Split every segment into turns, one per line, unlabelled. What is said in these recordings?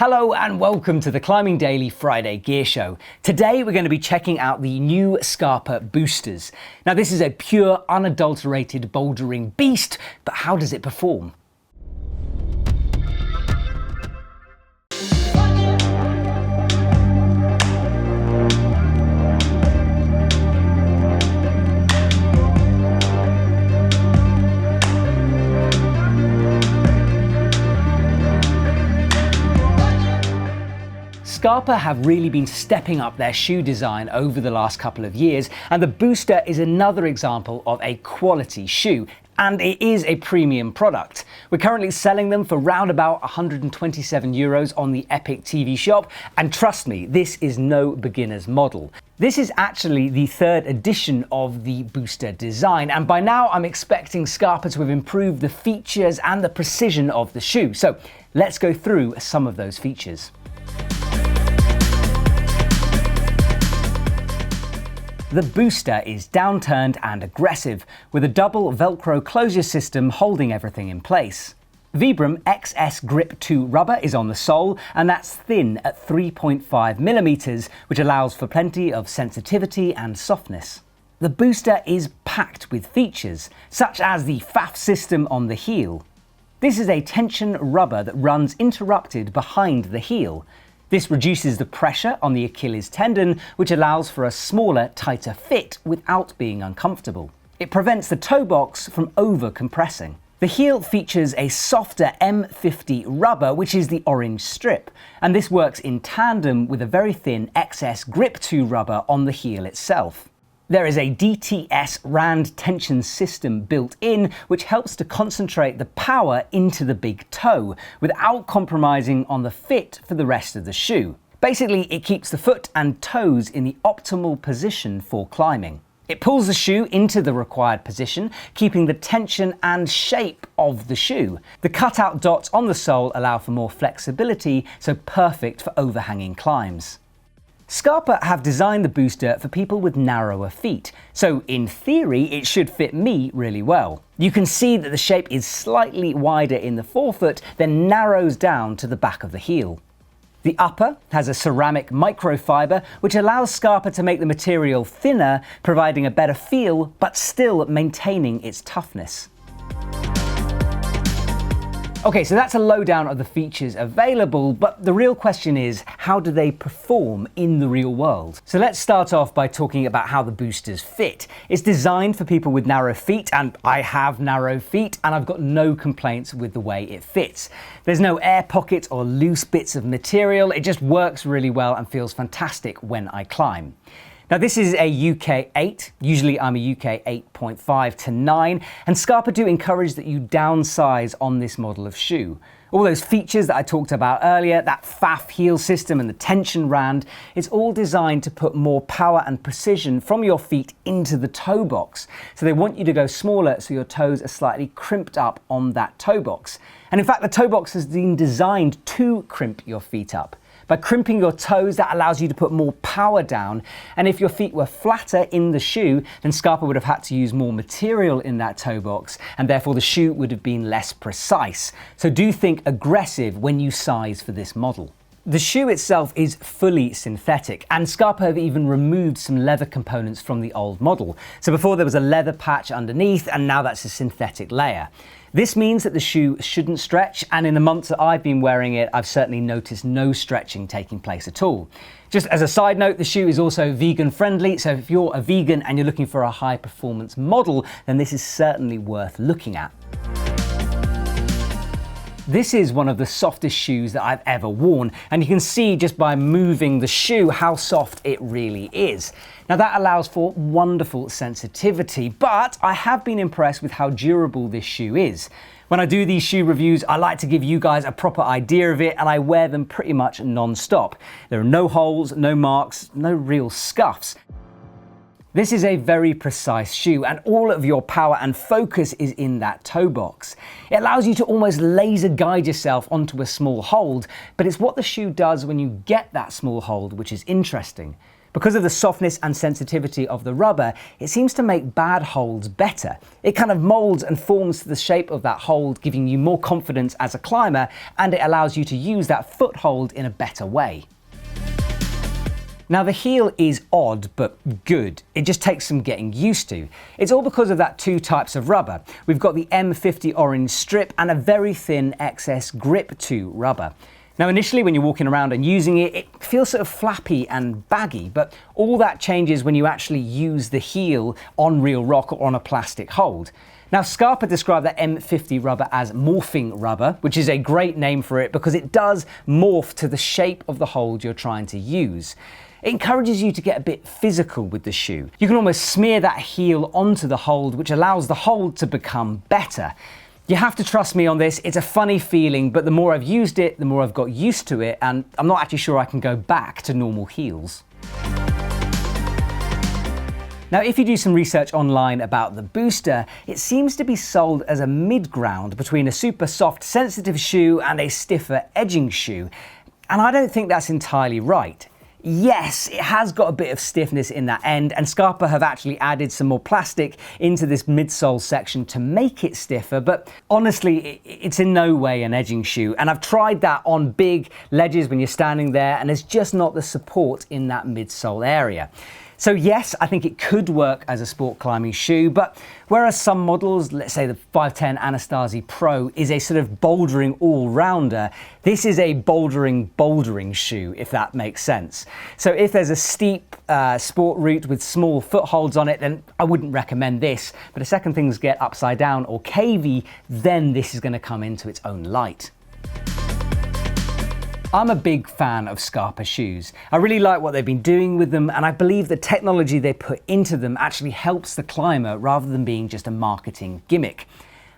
Hello and welcome to the Climbing Daily Friday Gear Show. Today we're going to be checking out the new Scarpa Boosters. Now this is a pure, unadulterated bouldering beast, but how does it perform? Scarpa have really been stepping up their shoe design over the last couple of years, and the Booster is another example of a quality shoe, and it is a premium product. We're currently selling them for round about €127 on the EpicTV shop, and trust me, this is no beginner's model. This is actually the third edition of the Booster design, and by now I'm expecting Scarpa to have improved the features and the precision of the shoe. So let's go through some of those features. The Booster is downturned and aggressive, with a double Velcro closure system holding everything in place. Vibram XS Grip 2 rubber is on the sole, and that's thin at 3.5mm, which allows for plenty of sensitivity and softness. The Booster is packed with features, such as the FAF system on the heel. This is a tension rubber that runs interrupted behind the heel. This reduces the pressure on the Achilles tendon, which allows for a smaller, tighter fit without being uncomfortable. It prevents the toe box from over-compressing. The heel features a softer M50 rubber, which is the orange strip, and this works in tandem with a very thin XS Grip 2 rubber on the heel itself. There is a DTS rand tension system built in, which helps to concentrate the power into the big toe without compromising on the fit for the rest of the shoe. Basically, it keeps the foot and toes in the optimal position for climbing. It pulls the shoe into the required position, keeping the tension and shape of the shoe. The cutout dots on the sole allow for more flexibility, so perfect for overhanging climbs. Scarpa have designed the Booster for people with narrower feet, so in theory it should fit me really well. You can see that the shape is slightly wider in the forefoot, then narrows down to the back of the heel. The upper has a ceramic microfiber, which allows Scarpa to make the material thinner, providing a better feel but still maintaining its toughness. Okay, so that's a lowdown of the features available, but the real question is, how do they perform in the real world? So let's start off by talking about how the Boosters fit. It's designed for people with narrow feet, and I have narrow feet, and I've got no complaints with the way it fits. There's no air pockets or loose bits of material. It just works really well and feels fantastic when I climb. Now this is a UK 8, usually I'm a UK 8.5 to 9, and Scarpa do encourage that you downsize on this model of shoe. All those features that I talked about earlier, that FAF heel system and the tension rand, it's all designed to put more power and precision from your feet into the toe box. So they want you to go smaller so your toes are slightly crimped up on that toe box. And in fact, the toe box has been designed to crimp your feet up. By crimping your toes, that allows you to put more power down, and if your feet were flatter in the shoe, then Scarpa would have had to use more material in that toe box, and therefore the shoe would have been less precise. So do think aggressive when you size for this model. The shoe itself is fully synthetic, and Scarpa have even removed some leather components from the old model. So before there was a leather patch underneath, and now that's a synthetic layer. This means that the shoe shouldn't stretch, and in the months that I've been wearing it, I've certainly noticed no stretching taking place at all. Just as a side note, the shoe is also vegan friendly, so if you're a vegan and you're looking for a high performance model, then this is certainly worth looking at. This is one of the softest shoes that I've ever worn, and you can see just by moving the shoe how soft it really is. Now that allows for wonderful sensitivity, but I have been impressed with how durable this shoe is. When I do these shoe reviews, I like to give you guys a proper idea of it, and I wear them pretty much non-stop. There are no holes, no marks, no real scuffs. This is a very precise shoe, and all of your power and focus is in that toe box. It allows you to almost laser guide yourself onto a small hold, but it's what the shoe does when you get that small hold which is interesting. Because of the softness and sensitivity of the rubber, it seems to make bad holds better. It kind of molds and forms to the shape of that hold, giving you more confidence as a climber, and it allows you to use that foothold in a better way. Now the heel is odd but good. It just takes some getting used to. It's all because of that two types of rubber. We've got the M50 orange strip and a very thin XS Grip 2 rubber. Now initially when you're walking around and using it, it feels sort of flappy and baggy, but all that changes when you actually use the heel on real rock or on a plastic hold. Now Scarpa described that M50 rubber as morphing rubber, which is a great name for it because it does morph to the shape of the hold you're trying to use. It encourages you to get a bit physical with the shoe. You can almost smear that heel onto the hold, which allows the hold to become better. You have to trust me on this. It's a funny feeling, but the more I've used it, the more I've got used to it, and I'm not actually sure I can go back to normal heels. Now, if you do some research online about the Booster, it seems to be sold as a mid-ground between a super soft, sensitive shoe and a stiffer edging shoe. And I don't think that's entirely right. Yes, it has got a bit of stiffness in that end, and Scarpa have actually added some more plastic into this midsole section to make it stiffer, but honestly, it's in no way an edging shoe. And I've tried that on big ledges when you're standing there, and there's just not the support in that midsole area. So yes, I think it could work as a sport climbing shoe, but whereas some models, let's say the 510 Anastasi Pro, is a sort of bouldering all-rounder, this is a bouldering shoe, if that makes sense. So if there's a steep sport route with small footholds on it, then I wouldn't recommend this. But if second things get upside down or cavey, then this is going to come into its own light. I'm a big fan of Scarpa shoes. I really like what they've been doing with them, and I believe the technology they put into them actually helps the climber rather than being just a marketing gimmick.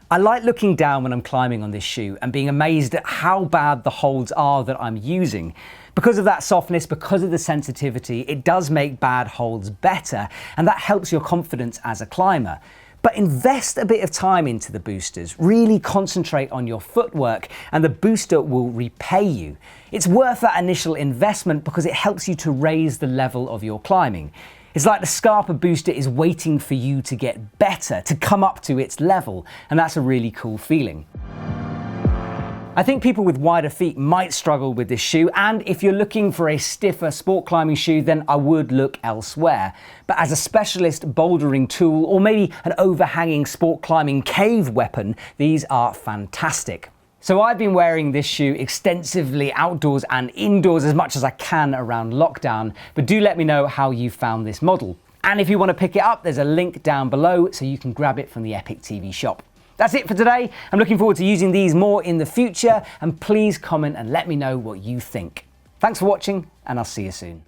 I like looking down when I'm climbing on this shoe and being amazed at how bad the holds are that I'm using. Because of that softness, because of the sensitivity, it does make bad holds better, and that helps your confidence as a climber. But invest a bit of time into the boosters, really concentrate on your footwork, and the Booster will repay you. It's worth that initial investment because it helps you to raise the level of your climbing. It's like the Scarpa Booster is waiting for you to get better, to come up to its level, and that's a really cool feeling. I think people with wider feet might struggle with this shoe, and if you're looking for a stiffer sport climbing shoe, then I would look elsewhere. But as a specialist bouldering tool, or maybe an overhanging sport climbing cave weapon, these are fantastic. So I've been wearing this shoe extensively outdoors and indoors as much as I can around lockdown, but do let me know how you found this model. And if you want to pick it up, there's a link down below so you can grab it from the EpicTV shop. That's it for today. I'm looking forward to using these more in the future, and please comment and let me know what you think. Thanks for watching, and I'll see you soon.